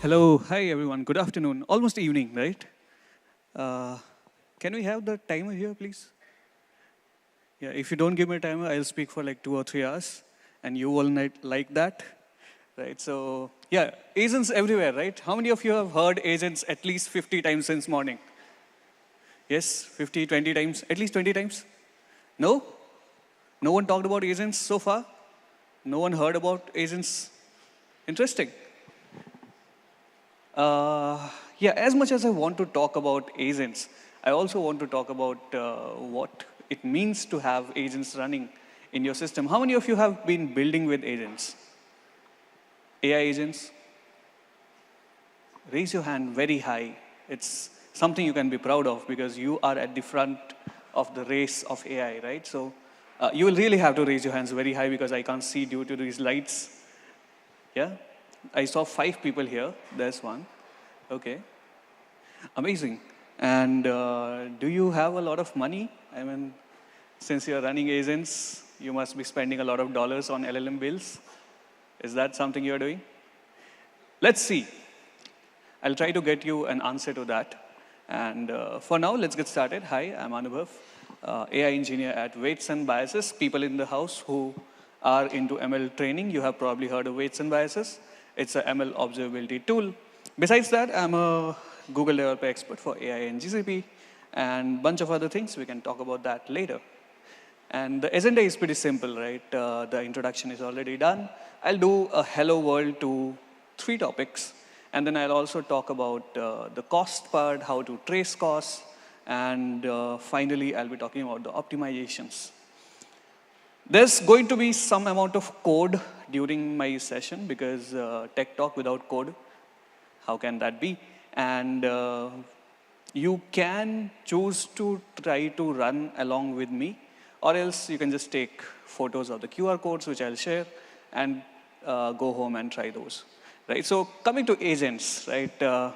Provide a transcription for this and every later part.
Hello, hi everyone. Good afternoon. Almost evening, right? Uh, can we have the timer here, please? Yeah, if you don't give me a timer, I'll speak for like 2 or 3 hours, and you will not like that, right? So, yeah, agents everywhere, right? How many of you have heard agents at least 50 times since morning? Yes, 50, 20 times, at least 20 times? No? No one talked about agents so far? No one heard about agents? Interesting. Yeah, as much as I want to talk about agents, I also want to talk about what it means to have agents running in your system. How many of you have been building with agents? AI agents? Raise your hand very high. It's something you can be proud of because you are at the front of the race of AI, right? So you will really have to raise your hands very high because I can't see due to these lights. Yeah? I saw 5 people here. There's one. Okay. Amazing. And do you have a lot of money? I mean, since you're running agents, you must be spending a lot of dollars on LLM bills. Is that something you're doing? Let's see. I'll try to get you an answer to that. And for now, let's get started. Hi, I'm Anubhav, AI engineer at Weights and Biases. People in the house who are into ML training, you have probably heard of Weights and Biases. It's a ML observability tool. Besides that, I'm a Google developer expert for AI and GCP and a bunch of other things. We can talk about that later. And the agenda is pretty simple, right? The introduction is already done. I'll do a hello world to 3 topics. And then I'll also talk about the cost part, how to trace costs. And finally, I'll be talking about the optimizations. There's going to be some amount of code during my session because tech talk without code, how can that be? And you can choose to try to run along with me, or else you can just take photos of the QR codes, which I'll share, and go home and try those. Right? So coming to agents, right? How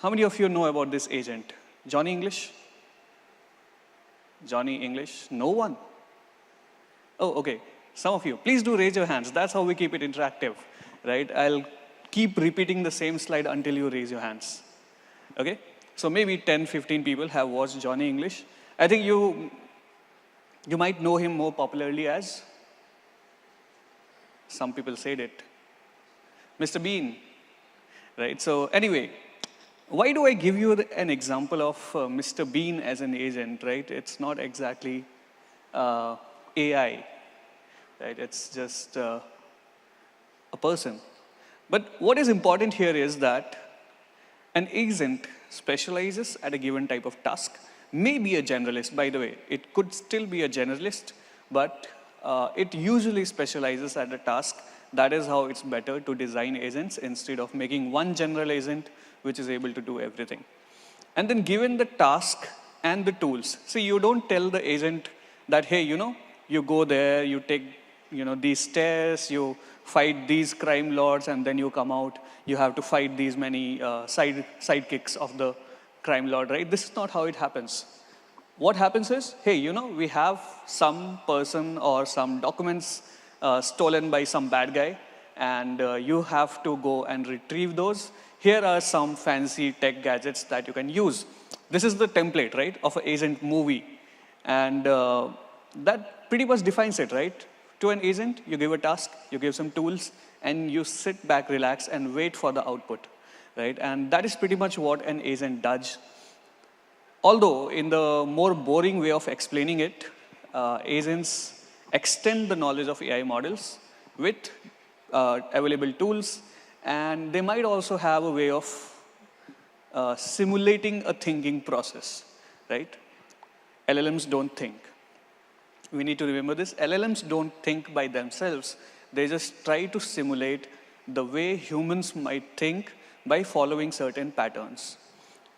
many of you know about this agent? Johnny English? Johnny English? No one? Oh, okay. Some of you. Please do raise your hands. That's how we keep it interactive, right? I'll keep repeating the same slide until you raise your hands. Okay? So maybe 10, 15 people have watched Johnny English. I think you might know him more popularly as, some people said it, Mr. Bean, right? So anyway, why do I give you an example of Mr. Bean as an agent, right? It's not exactly AI, right? It's just a person. But what is important here is that an agent specializes at a given type of task, may be a generalist, by the way. It could still be a generalist, but it usually specializes at a task. That is how it's better to design agents instead of making one general agent which is able to do everything. And then given the task and the tools, see, you don't tell the agent that, hey, you go there, you take these stairs, you fight these crime lords, and then you come out, you have to fight these many sidekicks of the crime lord, right? This is not how it happens. What happens is, hey, we have some person or some documents stolen by some bad guy, and you have to go and retrieve those. Here are some fancy tech gadgets that you can use. This is the template, right, of an agent movie. And that pretty much defines it, right? To an agent, you give a task, you give some tools, and you sit back, relax, and wait for the output, right? And that is pretty much what an agent does. Although, in the more boring way of explaining it, agents extend the knowledge of AI models with available tools, and they might also have a way of simulating a thinking process, right? LLMs don't think. We need to remember this. LLMs don't think by themselves. They just try to simulate the way humans might think by following certain patterns.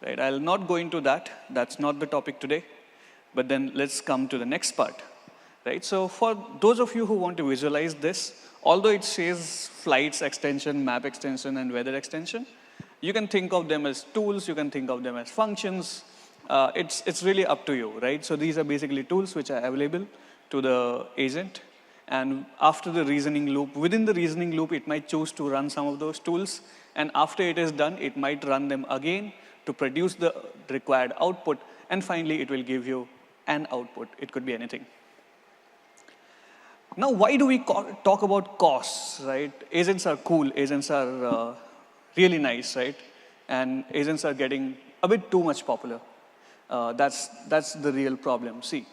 Right? I'll not go into that. That's not the topic today. But then let's come to the next part. Right? So for those of you who want to visualize this, although it says flights extension, map extension, and weather extension, you can think of them as tools. You can think of them as functions. It's really up to you, right? So these are basically tools which are available to the agent. And after the reasoning loop, within the reasoning loop, it might choose to run some of those tools. And after it is done, it might run them again to produce the required output. And finally, it will give you an output. It could be anything. Now, why do we talk about costs, right? Agents are cool. Agents are really nice, right? And agents are getting a bit too much popular. That's the real problem. See,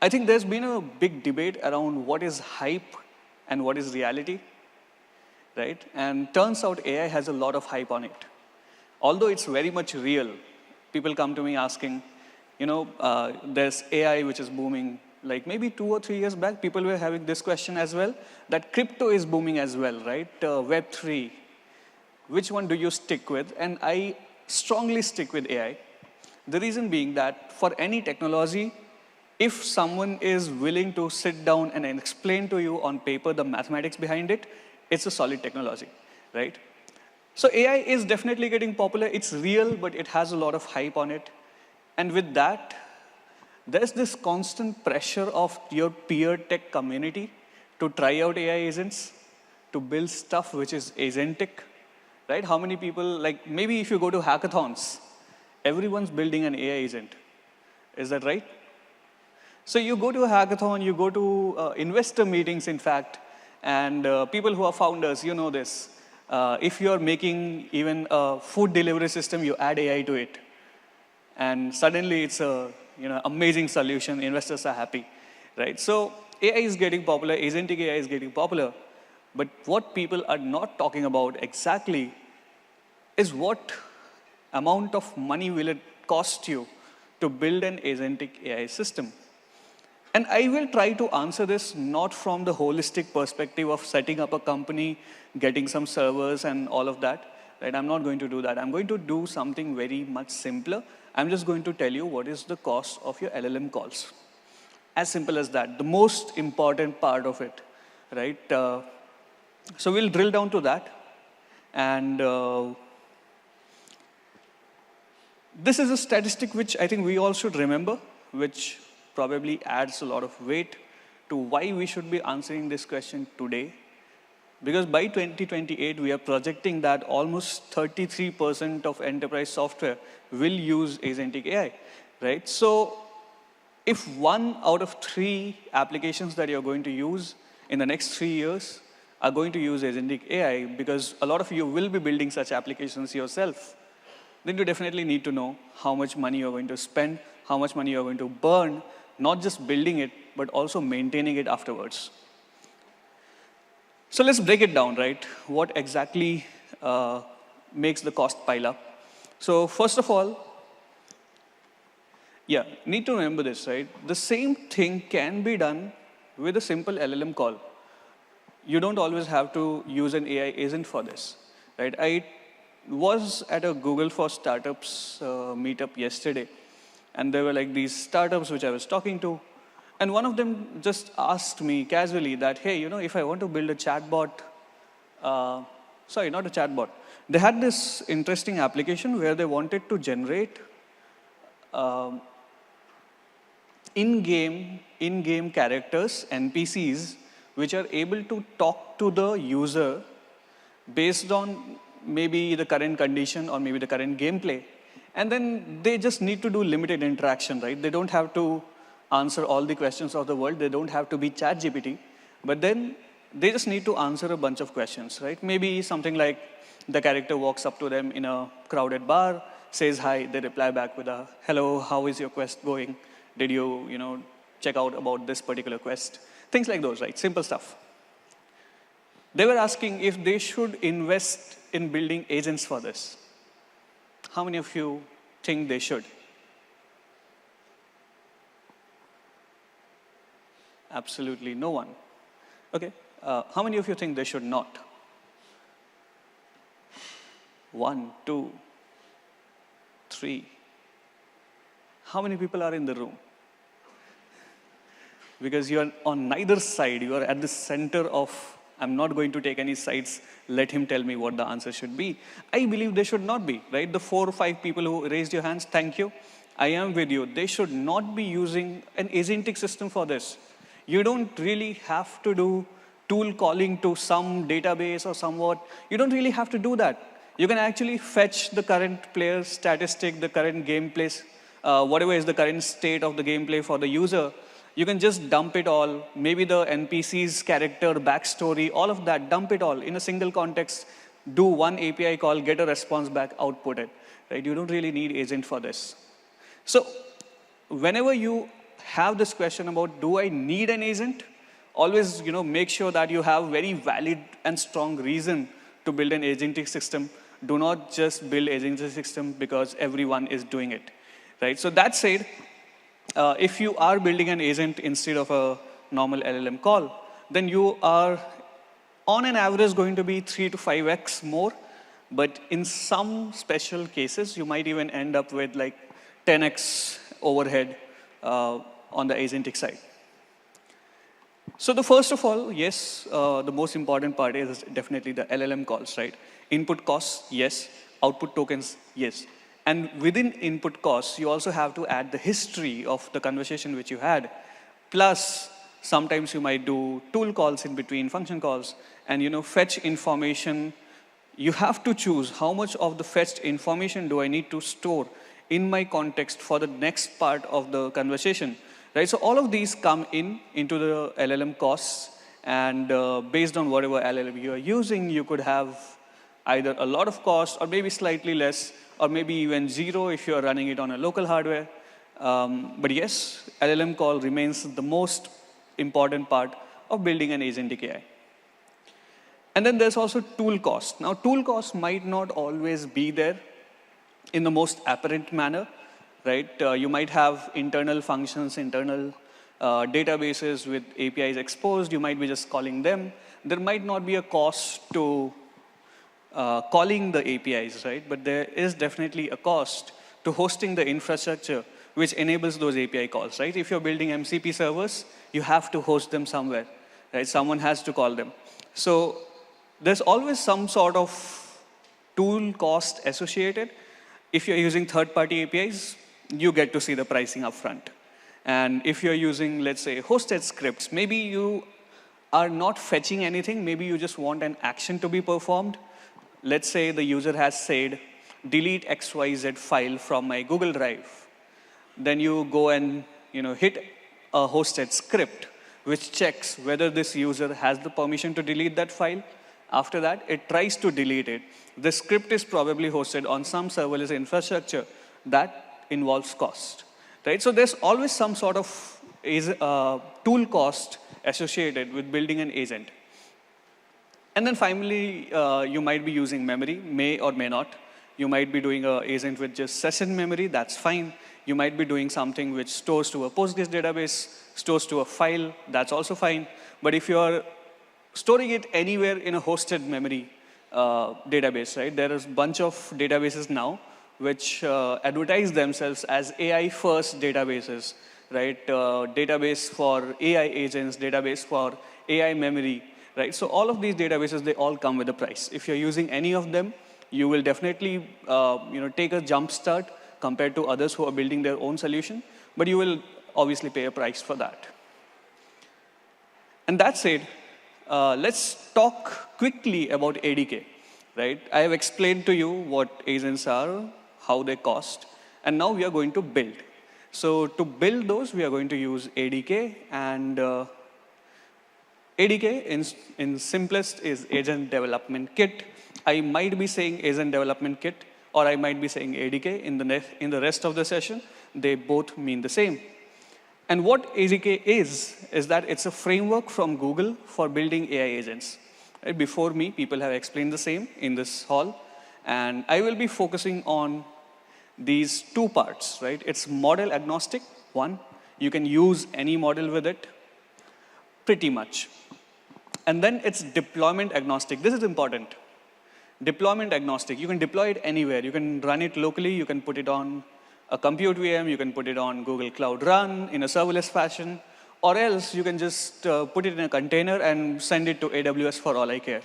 I think there's been a big debate around what is hype and what is reality, right? And turns out AI has a lot of hype on it. Although it's very much real, people come to me asking, there's AI which is booming. Like maybe 2 or 3 years back, people were having this question as well, that crypto is booming as well, right? Web3, which one do you stick with? And I strongly stick with AI. The reason being that for any technology, if someone is willing to sit down and explain to you on paper the mathematics behind it, it's a solid technology, right? So AI is definitely getting popular. It's real, but it has a lot of hype on it. And with that, there's this constant pressure of your peer tech community to try out AI agents, to build stuff which is agentic, right? How many people, like maybe if you go to hackathons, everyone's building an AI agent. Is that right? So you go to a hackathon, you go to investor meetings, in fact, and people who are founders, you know this. If you're making even a food delivery system, you add AI to it. And suddenly it's a amazing solution, investors are happy, right? So AI is getting popular, agentic AI is getting popular, but what people are not talking about exactly is what amount of money will it cost you to build an agentic AI system. And I will try to answer this not from the holistic perspective of setting up a company, getting some servers and all of that, right? I'm not going to do that. I'm going to do something very much simpler. I'm just going to tell you what is the cost of your LLM calls. As simple as that, the most important part of it, right? So we'll drill down to that. And this is a statistic which I think we all should remember, which probably adds a lot of weight to why we should be answering this question today. Because by 2028, we are projecting that almost 33% of enterprise software will use agentic AI, right? So if 1 out of 3 applications that you're going to use in the next 3 years are going to use agentic AI, because a lot of you will be building such applications yourself, then you definitely need to know how much money you're going to spend, how much money you're going to burn, not just building it, but also maintaining it afterwards. So let's break it down, right? What exactly makes the cost pile up? So first of all, need to remember this, right? The same thing can be done with a simple LLM call. You don't always have to use an AI agent for this, right? I was at a Google for Startups meetup yesterday, and there were like these startups which I was talking to, and one of them just asked me casually that, hey, if I want to build a chatbot, sorry, not a chatbot. They had this interesting application where they wanted to generate in-game characters, NPCs, which are able to talk to the user based on maybe the current condition or maybe the current gameplay. And then they just need to do limited interaction, right? They don't have to answer all the questions of the world. They don't have to be ChatGPT. But then they just need to answer a bunch of questions, right? Maybe something like the character walks up to them in a crowded bar, says hi, they reply back with a, hello, how is your quest going? Did you, check out about this particular quest? Things like those, right? Simple stuff. They were asking if they should invest in building agents for this. How many of you think they should? Absolutely no one. Okay. How many of you think they should not? 1, 2, 3. How many people are in the room? Because you are on neither side. You are at the center of, I'm not going to take any sides. Let him tell me what the answer should be. I believe they should not be, right? The 4 or 5 people who raised your hands, thank you. I am with you. They should not be using an agentic system for this. You don't really have to do tool calling to some database or somewhat. You don't really have to do that. You can actually fetch the current player statistic, the current gameplay, whatever is the current state of the gameplay for the user. You can just dump it all, maybe the NPC's character, backstory, all of that, dump it all in a single context, do one API call, get a response back, output it. Right? You don't really need agent for this. So whenever you have this question about, do I need an agent? Always make sure that you have very valid and strong reason to build an agentic system. Do not just build agentic system because everyone is doing it. Right? So that said, if you are building an agent instead of a normal LLM call, then you are on an average going to be 3 to 5x more. But in some special cases, you might even end up with like 10x overhead on the agentic side. So the first of all, yes, the most important part is definitely the LLM calls, right? Input costs, yes. Output tokens, yes. And within input costs, you also have to add the history of the conversation which you had. Plus, sometimes you might do tool calls in between, function calls, and fetch information. You have to choose how much of the fetched information do I need to store in my context for the next part of the conversation. Right? So all of these come into the LLM costs, and based on whatever LLM you are using, you could have either a lot of cost or maybe slightly less, or maybe even zero if you are running it on a local hardware. But yes, LLM call remains the most important part of building an agentic AI. And then there's also tool cost. Now, tool cost might not always be there in the most apparent manner, right? You might have internal functions, internal databases with APIs exposed. You might be just calling them. There might not be a cost to calling the APIs, right? But there is definitely a cost to hosting the infrastructure which enables those API calls, right? If you're building MCP servers, you have to host them somewhere, right? Someone has to call them. So there's always some sort of tool cost associated. If you're using third-party APIs, you get to see the pricing upfront. And if you're using, let's say, hosted scripts, maybe you are not fetching anything. Maybe you just want an action to be performed. Let's say the user has said, delete XYZ file from my Google Drive. Then you go and hit a hosted script, which checks whether this user has the permission to delete that file. After that, it tries to delete it. The script is probably hosted on some serverless infrastructure that involves cost, right? So there's always some sort of tool cost associated with building an agent. And then finally, you might be using memory, may or may not. You might be doing an agent with just session memory, that's fine. You might be doing something which stores to a Postgres database, stores to a file, that's also fine. But if you're storing it anywhere in a hosted memory database, right? There is a bunch of databases now which advertise themselves as AI-first databases, right? Database for AI agents, database for AI memory, right? So all of these databases, they all come with a price. If you're using any of them, you will definitely take a jump start compared to others who are building their own solution, but you will obviously pay a price for that. And that said, let's talk quickly about ADK, right? I have explained to you what agents are, how they cost, and now we are going to build. So to build those, we are going to use ADK, and ADK in simplest is Agent Development Kit. I might be saying Agent Development Kit, or I might be saying ADK in the rest of the session. They both mean the same. And what ADK is that it's a framework from Google for building AI agents. Right? Before me, people have explained the same in this hall. And I will be focusing on these two parts, right? It's model agnostic, one. You can use any model with it, pretty much. And then it's deployment agnostic. This is important. Deployment agnostic. You can deploy it anywhere. You can run it locally. You can put it on a compute VM. You can put it on Google Cloud Run in a serverless fashion. Or else you can just put it in a container and send it to AWS for all I care.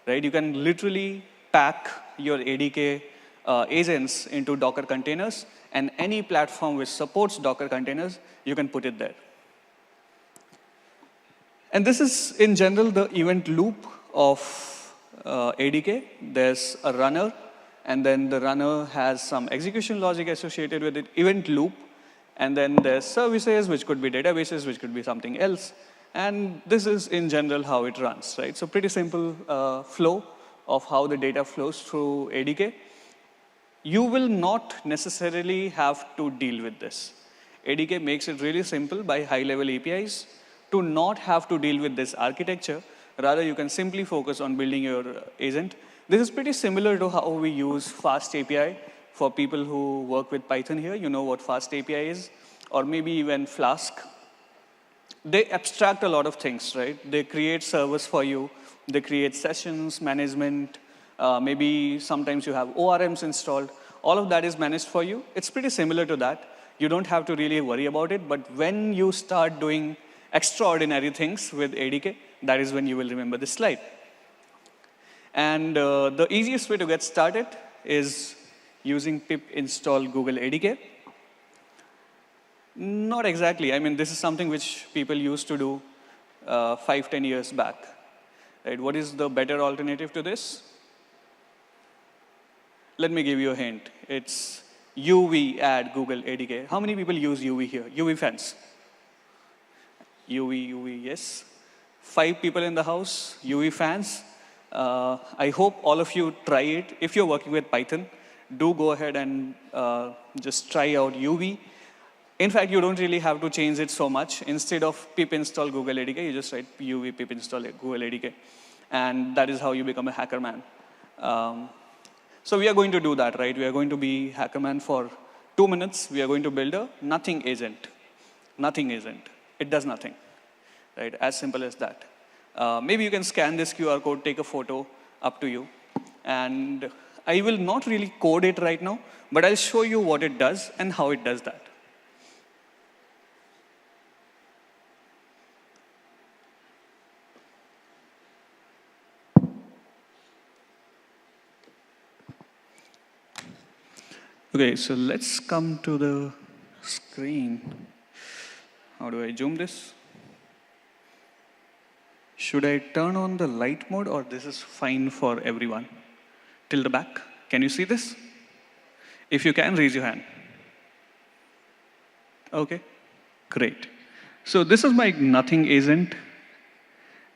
Right? You can literally pack your ADK agents into Docker containers, and any platform which supports Docker containers, you can put it there. And this is, in general, the event loop of ADK. There's a runner, and then the runner has some execution logic associated with it, event loop, and then there's services, which could be databases, which could be something else. And this is, in general, how it runs, right? So pretty simple flow of how the data flows through ADK. You will not necessarily have to deal with this. ADK makes it really simple by high-level APIs to not have to deal with this architecture. Rather, you can simply focus on building your agent. This is pretty similar to how we use Fast API. For people who work with Python here, you know what Fast API is, or maybe even Flask. They abstract a lot of things, right? They create servers for you. They create sessions, management. Maybe sometimes you have ORMs installed. All of that is managed for you. It's pretty similar to that. You don't have to really worry about it. But when you start doing extraordinary things with ADK, that is when you will remember this slide. And the easiest way to get started is using pip install Google ADK. Not exactly. I mean, this is something which people used to do 5, 10 years back. Right? What is the better alternative to this? Let me give you a hint. It's UV add Google ADK. How many people use UV here? UV fans? UV, yes. 5 people in the house, UV fans. I hope all of you try it. If you're working with Python, do go ahead and just try out UV. In fact, you don't really have to change it so much. Instead of pip install Google ADK, you just write UV pip install Google ADK. And that is how you become a hacker man. So we are going to do that, right? We are going to be hacker man for 2 minutes. We are going to build a nothing agent. Nothing agent. It does nothing, right? As simple as that. Maybe you can scan this QR code, take a photo, up to you. And I will not really code it right now, but I'll show you what it does and how it does that. Okay, so let's come to the screen. How do I zoom this? Should I turn on the light mode, or this is fine for everyone? Till the back. Can you see this? If you can, raise your hand. Okay, great. So this is my nothing agent.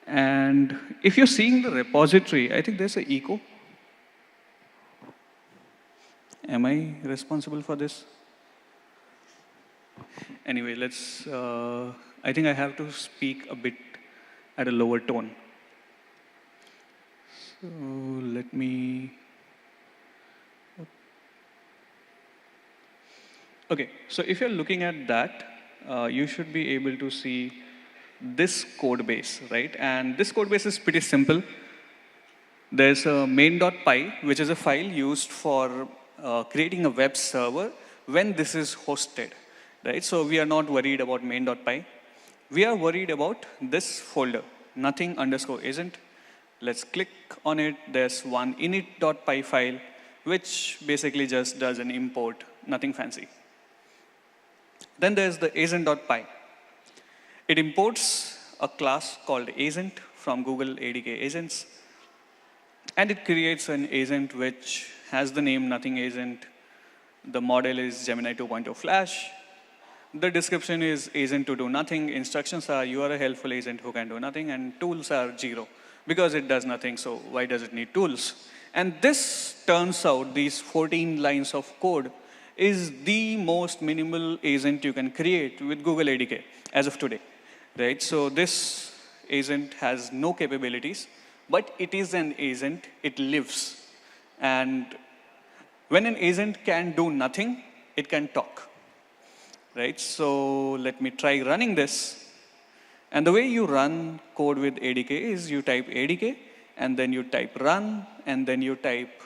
And if you're seeing the repository, I think there's an echo. Am I responsible for this? Anyway, let's, I think I have to speak a bit at a lower tone. So let me, okay, so if you're looking at that, you should be able to see this code base, right? And this code base is pretty simple. There's a main.py, which is a file used for creating a web server when this is hosted, right? So we are not worried about main.py. We are worried about this folder, nothing underscore agent. Let's click on it. There's one init.py file, which basically just does an import, nothing fancy. Then there's the agent.py. It imports a class called agent from Google ADK agents. And it creates an agent which has the name nothing agent. The model is Gemini 2.0 Flash. The description is agent to do nothing. Instructions are you are a helpful agent who can do nothing. And tools are 0 because it does nothing. So why does it need tools? And this turns out, these 14 lines of code is the most minimal agent you can create with Google ADK as of today, right? So this agent has no capabilities, but it is an agent. It lives. And when an agent can do nothing, it can talk, right? So let me try running this. And the way you run code with ADK is you type ADK, and then you type run, and then you type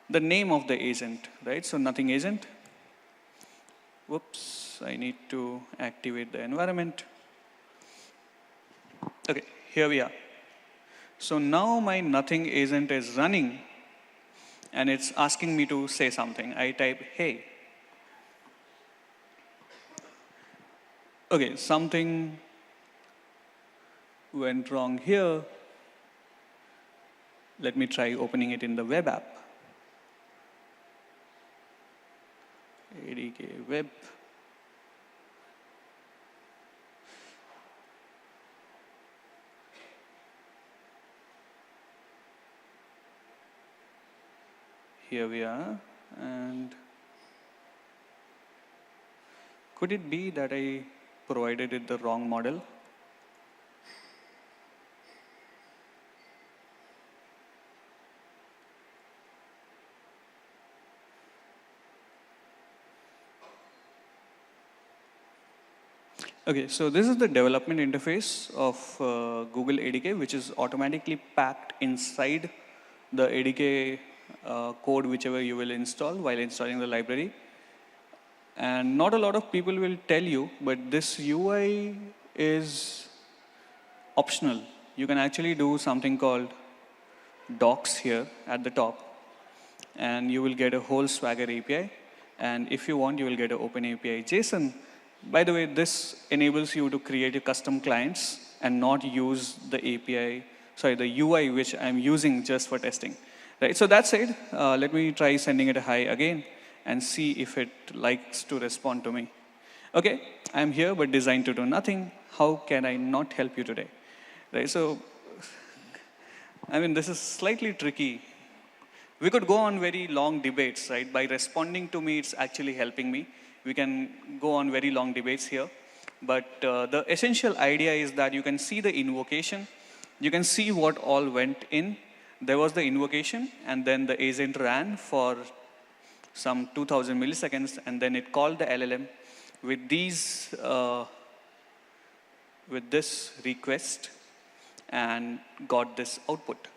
the name of the agent, right? So nothing agent. Whoops, I need to activate the environment. Okay, here we are. So now my nothing agent is running, and it's asking me to say something. I type, hey. Okay, something went wrong here. Let me try opening it in the web app. ADK web. Here we are, and could it be that I provided it the wrong model? Okay, so this is the development interface of Google ADK, which is automatically packed inside the ADK code, whichever you will install while installing the library. And not a lot of people will tell you, but this UI is optional. You can actually do something called docs here at the top, and you will get a whole Swagger API. And if you want, you will get an Open API JSON. By the way, this enables you to create your custom clients and not use the API, sorry, the UI which I'm using just for testing. Right, so that said, let me try sending it a hi again and see if it likes to respond to me. Okay, I'm here but designed to do nothing. How can I not help you today? Right, so, I mean, this is slightly tricky. We could go on very long debates, right? By responding to me, it's actually helping me. We can go on very long debates here. But the essential idea is that you can see the invocation. You can see what all went in. There was the invocation, and then the agent ran for some 2000 milliseconds, and then it called the LLM with these, with this request and got this output.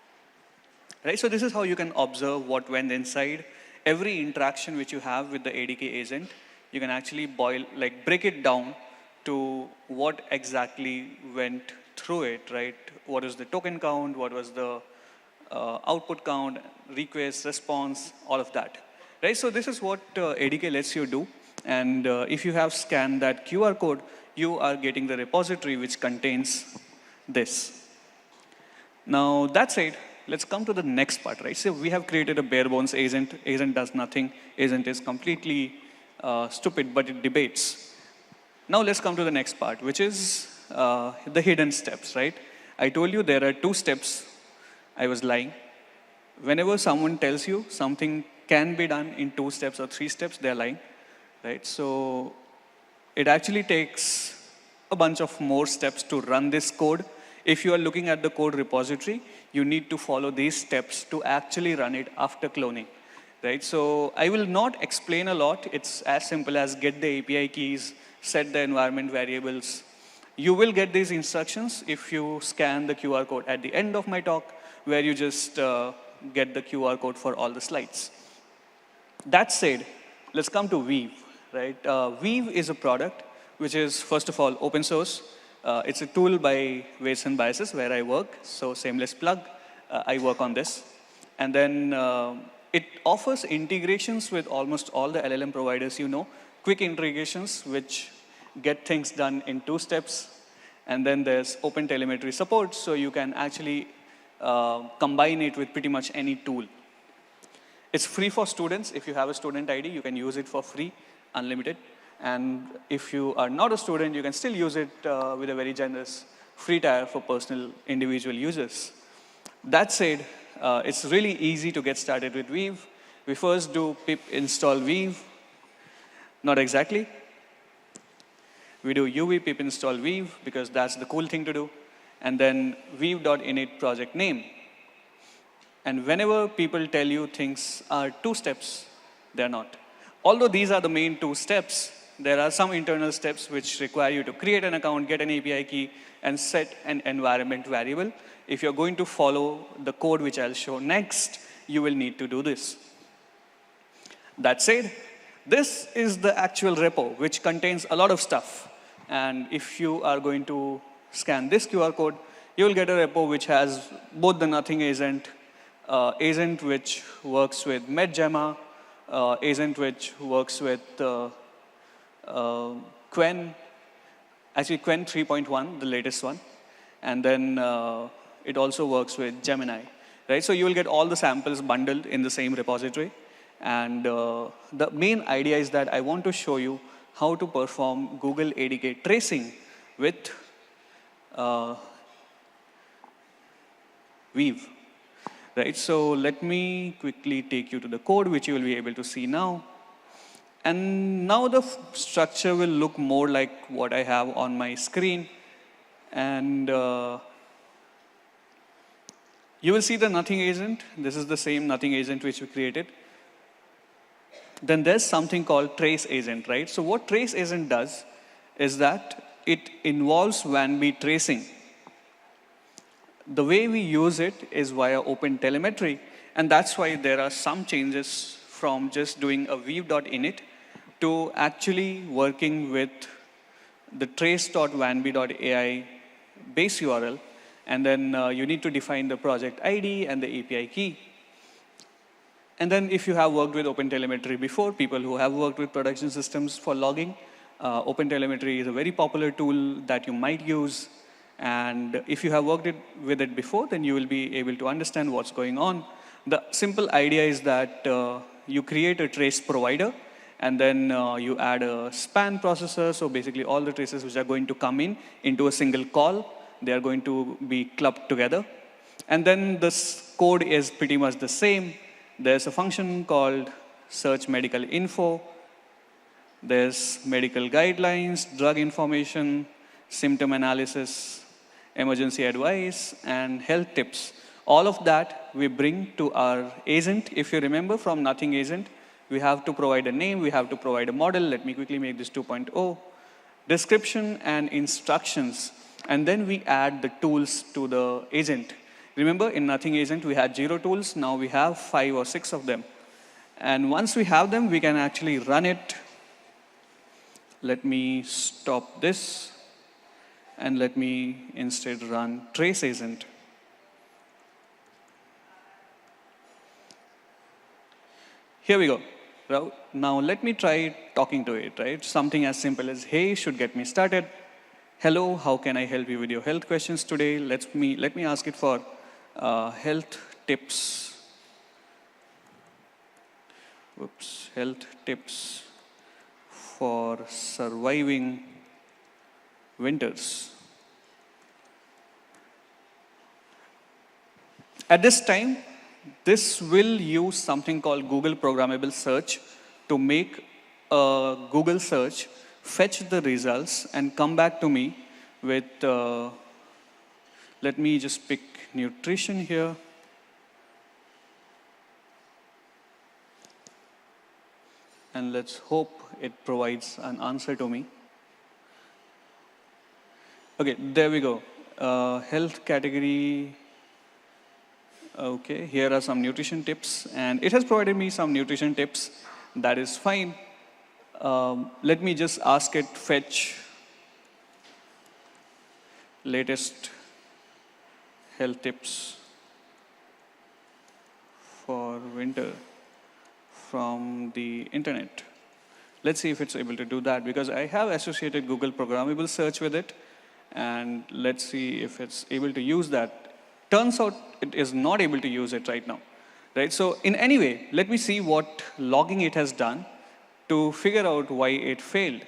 Right, so this is how you can observe what went inside. Every interaction which you have with the ADK agent, you can actually break it down to what exactly went through it, right? What is the token count? What was the output count, request, response, all of that. Right, so this is what ADK lets you do. And if you have scanned that QR code, you are getting the repository which contains this. Now, that said, let's come to the next part, right? So we have created a bare bones agent. Agent does nothing. Agent is completely stupid, but it debates. Now let's come to the next part, which is the hidden steps, right? I told you there are 2 steps. I was lying. Whenever someone tells you something can be done in 2 steps or 3 steps, they're lying, right? So it actually takes a bunch of more steps to run this code. If you are looking at the code repository, you need to follow these steps to actually run it after cloning, right? So I will not explain a lot. It's as simple as get the API keys, set the environment variables. You will get these instructions if you scan the QR code at the end of my talk, where you just get the QR code for all the slides. That said, let's come to Weave, right? Weave is a product which is, first of all, open source. It's a tool by Weights and Biases where I work, so shameless plug. I work on this. And then it offers integrations with almost all the LLM providers you know, quick integrations which get things done in 2 steps. And then there's open telemetry support, so you can actually combine it with pretty much any tool. It's free for students. If you have a student ID, you can use it for free, unlimited. And if you are not a student, you can still use it with a very generous free tier for personal individual users. That said, it's really easy to get started with Weave. We first do pip install Weave. Not exactly. We do uv pip install Weave because that's the cool thing to do. And then weave.init project name. And whenever people tell you things are 2 steps, they're not. Although these are the main 2 steps, there are some internal steps which require you to create an account, get an API key, and set an environment variable. If you're going to follow the code which I'll show next, you will need to do this. That said, this is the actual repo, which contains a lot of stuff. And if you are going to scan this QR code, you will get a repo which has both the nothing agent, agent which works with MedGemma, agent which works with Quen, actually Quen 3.1, the latest one. And then it also works with Gemini, right? So you will get all the samples bundled in the same repository. And the main idea is that I want to show you how to perform Google ADK tracing with Weave, right? So let me quickly take you to the code, which you will be able to see now. And now the structure will look more like what I have on my screen. And you will see the nothing agent. This is the same nothing agent which we created. Then there's something called trace agent, right? So what trace agent does is that it involves WAN-B tracing. The way we use it is via OpenTelemetry, and that's why there are some changes from just doing a weave.init to actually working with the trace.wanb.ai base URL, and then you need to define the project ID and the API key. And then if you have worked with OpenTelemetry before, people who have worked with production systems for logging, OpenTelemetry is a very popular tool that you might use. And if you have worked with it before, then you will be able to understand what's going on. The simple idea is that you create a trace provider, and then you add a span processor. So basically all the traces which are going to come in into a single call, they are going to be clubbed together. And then this code is pretty much the same. There's a function called search medical info. There's medical guidelines, drug information, symptom analysis, emergency advice, and health tips. All of that we bring to our agent. If you remember from nothing agent, we have to provide a name, we have to provide a model. Let me quickly make this 2.0. Description and instructions. And then we add the tools to the agent. Remember, in nothing agent, we had 0 tools. Now we have 5 or 6 of them. And once we have them, we can actually run it. Let me stop this. And let me instead run trace agent. Here we go. Now let me try talking to it, right? Something as simple as, hey, should get me started. Hello, how can I help you with your health questions today? Let me ask it for health tips. Oops, health tips for surviving winters. At this time, this will use something called Google Programmable Search to make a Google search, fetch the results, and come back to me with, let me just pick nutrition here. And let's hope it provides an answer to me. Okay, there we go. Health category. Okay, here are some nutrition tips. And it has provided me some nutrition tips. That is fine. Let me just ask it fetch latest health tips for winter from the internet. Let's see if it's able to do that, because I have associated Google Programmable Search with it. And let's see if it's able to use that. Turns out it is not able to use it right now. Right? So in any way, let me see what logging it has done to figure out why it failed.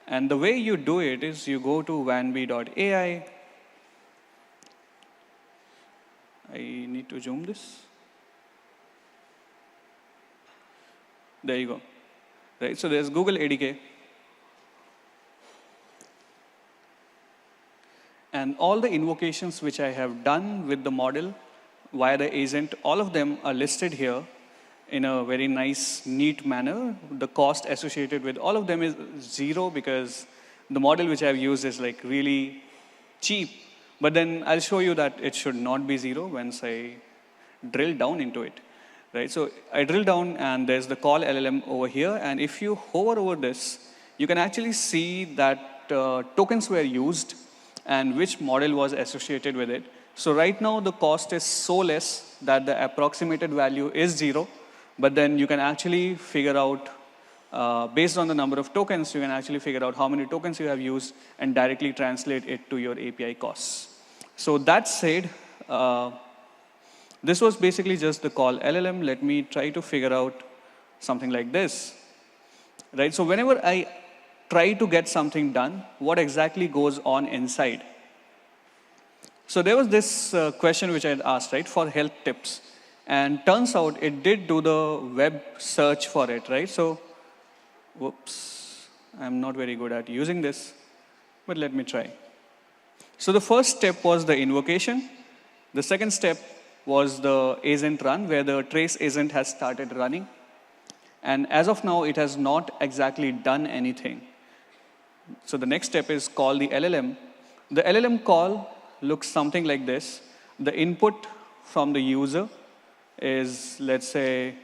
And the way you do it is you go to wanb.ai. I need to zoom this. There you go. Right? So there's Google ADK. And all the invocations which I have done with the model via the agent, all of them are listed here in a very nice, neat manner. The cost associated with all of them is 0 because the model which I've used is like really cheap. But then I'll show you that it should not be 0 once I drill down into it. Right? So I drill down and there's the call LLM over here. And if you hover over this, you can actually see that tokens were used and which model was associated with it. So right now, the cost is so less that the approximated value is 0, but then you can actually figure out, based on the number of tokens, you can actually figure out how many tokens you have used and directly translate it to your API costs. So that said, this was basically just the call LLM. Let me try to figure out something like this. Right? So whenever I try to get something done, what exactly goes on inside? So there was this question which I had asked, right, for health tips. And turns out it did do the web search for it, right? So, whoops, I'm not very good at using this, but let me try. So the first step was the invocation. The second step was the agent run, where the trace agent has started running. And as of now, it has not exactly done anything. So the next step is call the LLM. The LLM call looks something like this. The input from the user is, let's say,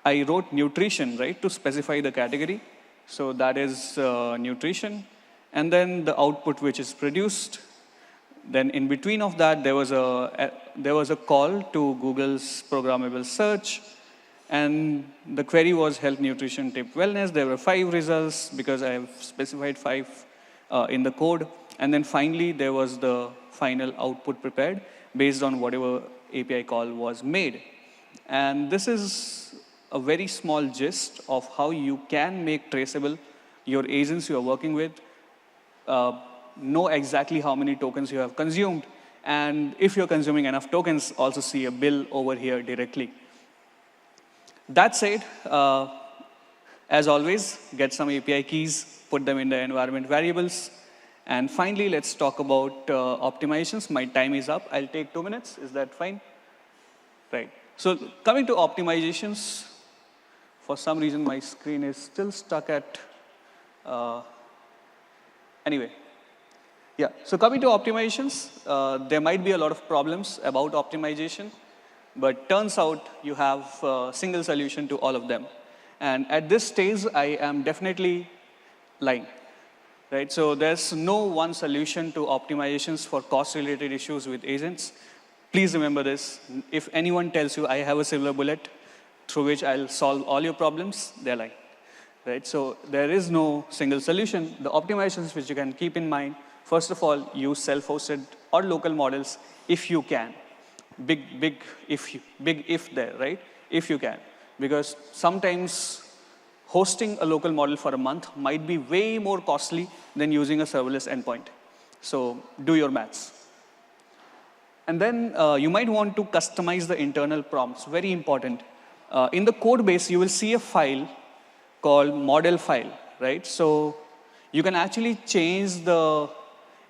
I wrote nutrition, right, to specify the category. So that is nutrition. And then the output which is produced. Then in between of that, there was a call to Google's programmable search. And the query was health, nutrition, tip, wellness. There were 5 results because I have specified 5 in the code. And then finally, there was the final output prepared based on whatever API call was made. And this is a very small gist of how you can make traceable your agents you are working with, know exactly how many tokens you have consumed, and if you're consuming enough tokens, also see a bill over here directly. That said, as always, get some API keys, put them in the environment variables. And finally, let's talk about optimizations. My time is up. I'll take 2 minutes. Is that fine? Right. So coming to optimizations, for some reason, my screen is still stuck at, anyway. Yeah, so coming to optimizations, there might be a lot of problems about optimization, but turns out you have a single solution to all of them. And at this stage, I am definitely lying. Right? So there's no one solution to optimizations for cost-related issues with agents. Please remember this. If anyone tells you I have a silver bullet through which I'll solve all your problems, they're lying. Right? So there is no single solution. The optimizations which you can keep in mind, first of all, use self-hosted or local models if you can. Big if there, right? If you can. Because sometimes hosting a local model for a month might be way more costly than using a serverless endpoint. So do your maths. And then you might want to customize the internal prompts, very important. In the code base, you will see a file called model file, right? So you can actually change the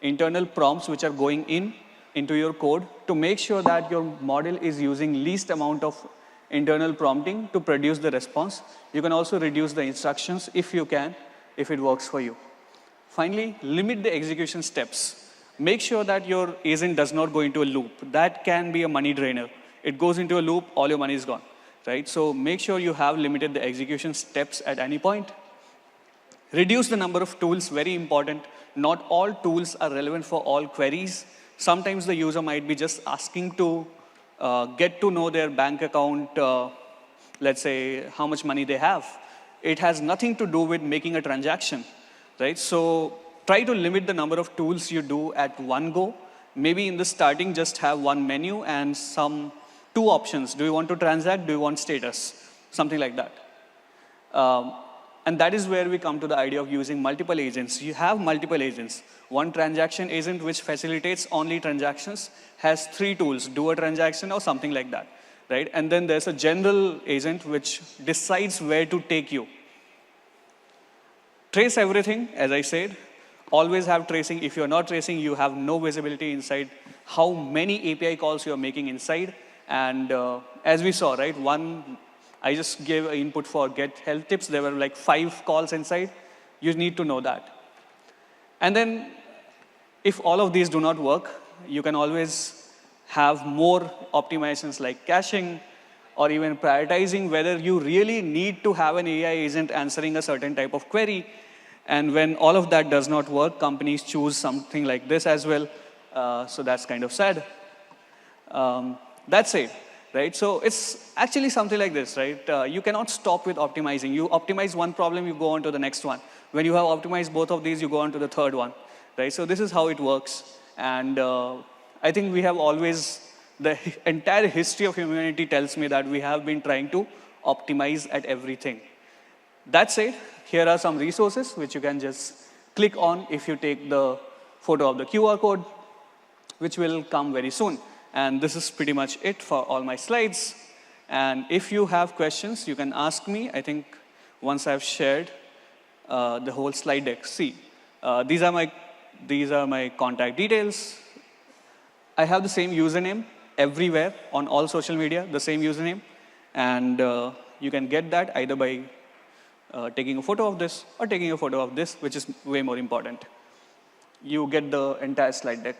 internal prompts which are going into your code to make sure that your model is using least amount of internal prompting to produce the response. You can also reduce the instructions if you can, if it works for you. Finally, limit the execution steps. Make sure that your agent does not go into a loop. That can be a money drainer. It goes into a loop, all your money is gone, right? So make sure you have limited the execution steps at any point. Reduce the number of tools, very important. Not all tools are relevant for all queries. Sometimes the user might be just asking to get to know their bank account, let's say how much money they have. It has nothing to do with making a transaction, right? So try to limit the number of tools you do at one go. Maybe in the starting, just have one menu and two options. Do you want to transact? Do you want status? Something like that. And that is where we come to the idea of using multiple agents. You have multiple agents. One transaction agent which facilitates only transactions has 3 tools, do a transaction or something like that, right? And then there's a general agent which decides where to take you. Trace everything, as I said. Always have tracing. If you're not tracing, you have no visibility inside how many API calls you're making inside. And as we saw, right, I just gave an input for get health tips. There were like 5 calls inside. You need to know that. And then if all of these do not work, you can always have more optimizations like caching or even prioritizing whether you really need to have an AI agent answering a certain type of query. And when all of that does not work, companies choose something like this as well. So that's kind of sad. That's it, right? So it's actually something like this, right? You cannot stop with optimizing. You optimize one problem, you go on to the next one. When you have optimized both of these, you go on to the third one, right? So this is how it works. And I think we have always, the entire history of humanity tells me that we have been trying to optimize at everything. That's it. Here are some resources which you can just click on if you take the photo of the QR code, which will come very soon. And this is pretty much it for all my slides. And if you have questions, you can ask me. I think once I've shared the whole slide deck. See, these are my contact details. I have the same username everywhere on all social media, the same username. And you can get that either by taking a photo of this or taking a photo of this, which is way more important. You get the entire slide deck.